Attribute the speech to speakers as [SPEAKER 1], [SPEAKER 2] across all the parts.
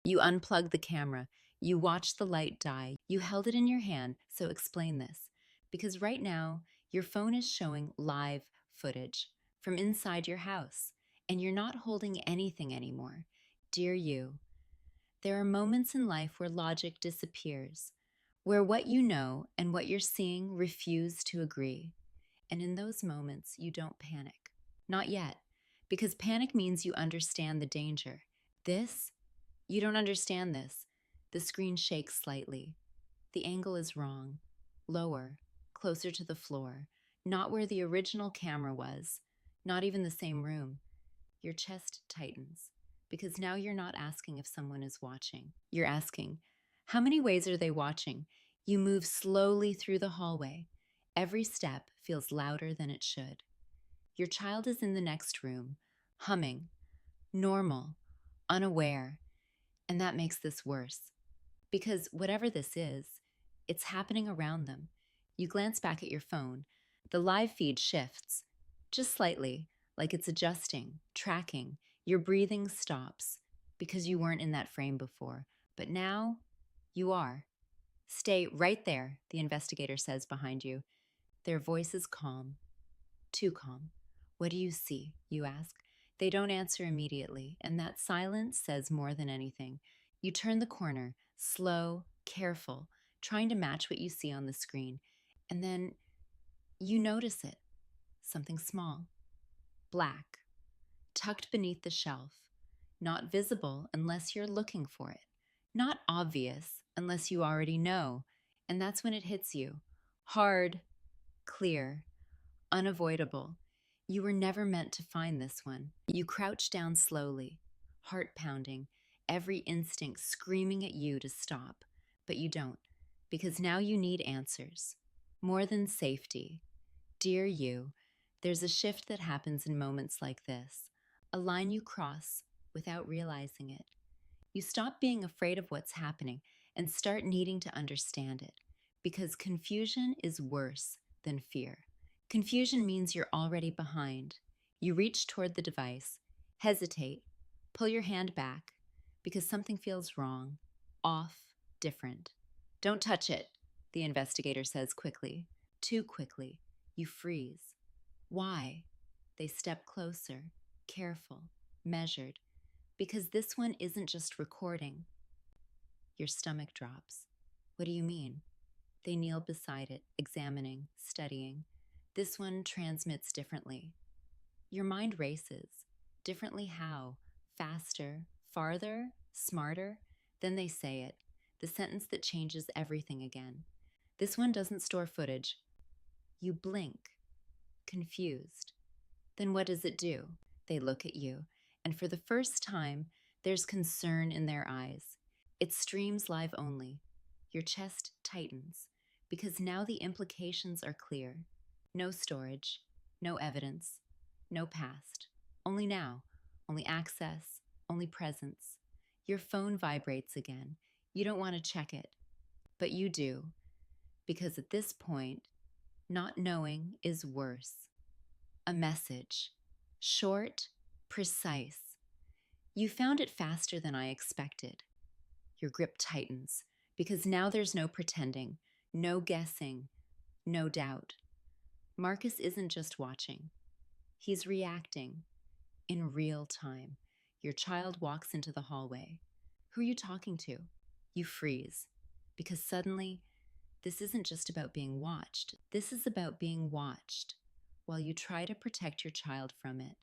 [SPEAKER 1] You unplugged the camera. You watched the light die. You held it in your hand. So explain this. Because right now, your phone is showing live footage from inside your house, and you're not holding anything anymore. Dear you, there are moments in life where logic disappears, where what you know and what you're seeing refuse to agree. And in those moments, you don't panic. Not yet, because panic means you understand the danger. This, you don't understand this. The screen shakes slightly. The angle is wrong. Lower, closer to the floor, not where the original camera was, not even the same room. Your chest tightens, because now you're not asking if someone is watching. You're asking, how many ways are they watching? You move slowly through the hallway. Every step feels louder than it should. Your child is in the next room, humming, normal, unaware, and that makes this worse. Because whatever this is, it's happening around them. You glance back at your phone. The live feed shifts, just slightly, like it's adjusting, tracking. Your breathing stops because you weren't in that frame before. But now, you are. Stay right there, the investigator says behind you. Their voice is calm, too calm. What do you see? You ask. They don't answer immediately, and that silence says more than anything. You turn the corner, slow, careful, trying to match what you see on the screen. And then you notice it. Something small, black, tucked beneath the shelf, not visible unless you're looking for it, not obvious unless you already know. And that's when it hits you. Hard, clear, unavoidable. You were never meant to find this one. You crouch down slowly, heart pounding, every instinct screaming at you to stop. But you don't, because now you need answers. More than safety. Dear you, there's a shift that happens in moments like this, a line you cross without realizing it. You stop being afraid of what's happening and start needing to understand it, because confusion is worse than fear. Confusion means you're already behind. You reach toward the device, hesitate, pull your hand back, because something feels wrong, off, different. Don't touch it, the investigator says quickly, too quickly. You freeze. Why? They step closer, careful, measured, because this one isn't just recording. Your stomach drops. What do you mean? They kneel beside it, examining, studying. This one transmits differently. Your mind races. Differently how? Faster, farther, smarter? Then they say it, the sentence that changes everything again. This one doesn't store footage. You blink, confused. Then what does it do? They look at you, and for the first time, there's concern in their eyes. It streams live only. Your chest tightens, because now the implications are clear. No storage, no evidence, no past. Only now, only access, only presence. Your phone vibrates again. You don't want to check it, but you do, because at this point, not knowing is worse. A message. Short, precise. You found it faster than I expected. Your grip tightens, because now there's no pretending, no guessing, no doubt. Marcus isn't just watching. He's reacting in real time. Your child walks into the hallway. Who are you talking to? You freeze, because suddenly, this isn't just about being watched. This is about being watched while you try to protect your child from it.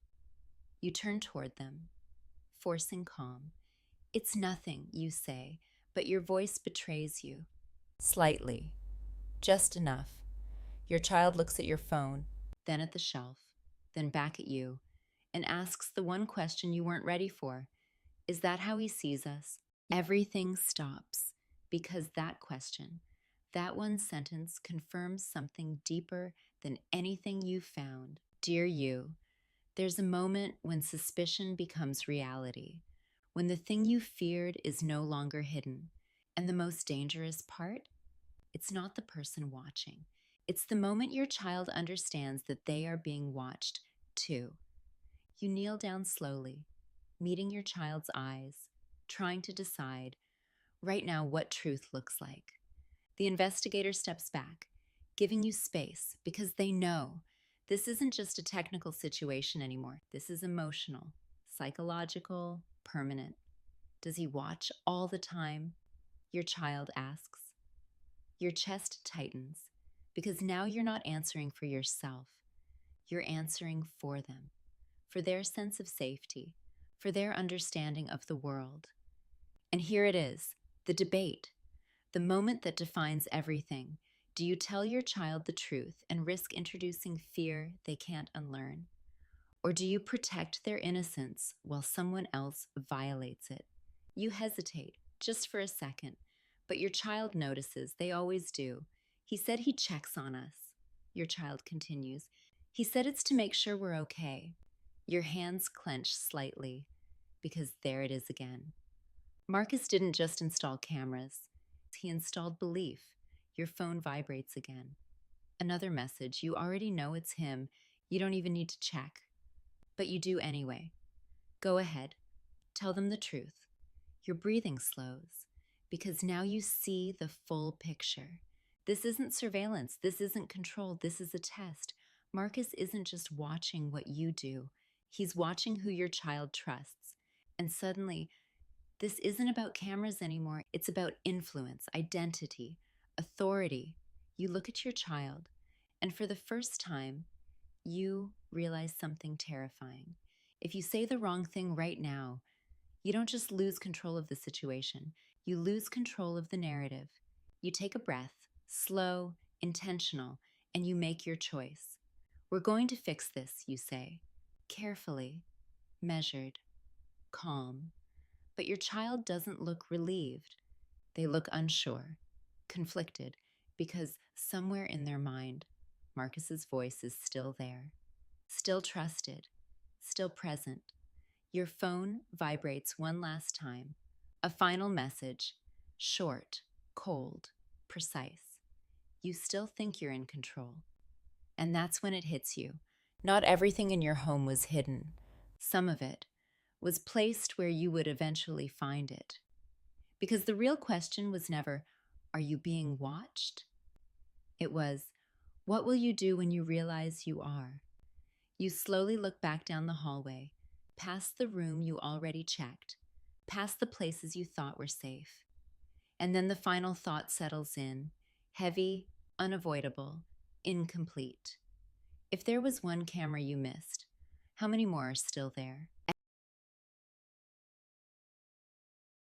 [SPEAKER 1] You turn toward them, forcing calm. It's nothing, you say, but your voice betrays you. Slightly. Just enough. Your child looks at your phone, then at the shelf, then back at you, and asks the one question you weren't ready for. Is that how he sees us? Everything stops, because that question, that one sentence confirms something deeper than anything you found. Dear you, there's a moment when suspicion becomes reality, when the thing you feared is no longer hidden. And the most dangerous part? It's not the person watching. It's the moment your child understands that they are being watched, too. You kneel down slowly, meeting your child's eyes, trying to decide right now what truth looks like. The investigator steps back, giving you space because they know this isn't just a technical situation anymore. This is emotional, psychological, permanent. Does he watch all the time? Your child asks. Your chest tightens because now you're not answering for yourself. You're answering for them, for their sense of safety, for their understanding of the world. And here it is, the debate, the moment that defines everything. Do you tell your child the truth and risk introducing fear they can't unlearn? Or do you protect their innocence while someone else violates it? You hesitate, just for a second, but your child notices. They always do. He said he checks on us. Your child continues. He said it's to make sure we're okay. Your hands clench slightly, because there it is again. Marcus didn't just install cameras. He installed belief. Your phone vibrates again. Another message. You already know it's him. You don't even need to check. But you do anyway. Go ahead. Tell them the truth. Your breathing slows because now you see the full picture. This isn't surveillance. This isn't control. This is a test. Marcus isn't just watching what you do. He's watching who your child trusts. And suddenly, this isn't about cameras anymore. It's about influence, identity, authority. You look at your child, and for the first time, you realize something terrifying. If you say the wrong thing right now, you don't just lose control of the situation, you lose control of the narrative. You take a breath, slow, intentional, and you make your choice. We're going to fix this, you say, carefully, measured, calm. But your child doesn't look relieved. They look unsure, conflicted, because somewhere in their mind, Marcus's voice is still there, still trusted, still present. Your phone vibrates one last time. A final message, short, cold, precise. You still think you're in control. And that's when it hits you. Not everything in your home was hidden. Some of it was placed where you would eventually find it. Because the real question was never, are you being watched? It was, what will you do when you realize you are? You slowly look back down the hallway, past the room you already checked, past the places you thought were safe. And then the final thought settles in, heavy, unavoidable, incomplete. If there was one camera you missed, how many more are still there?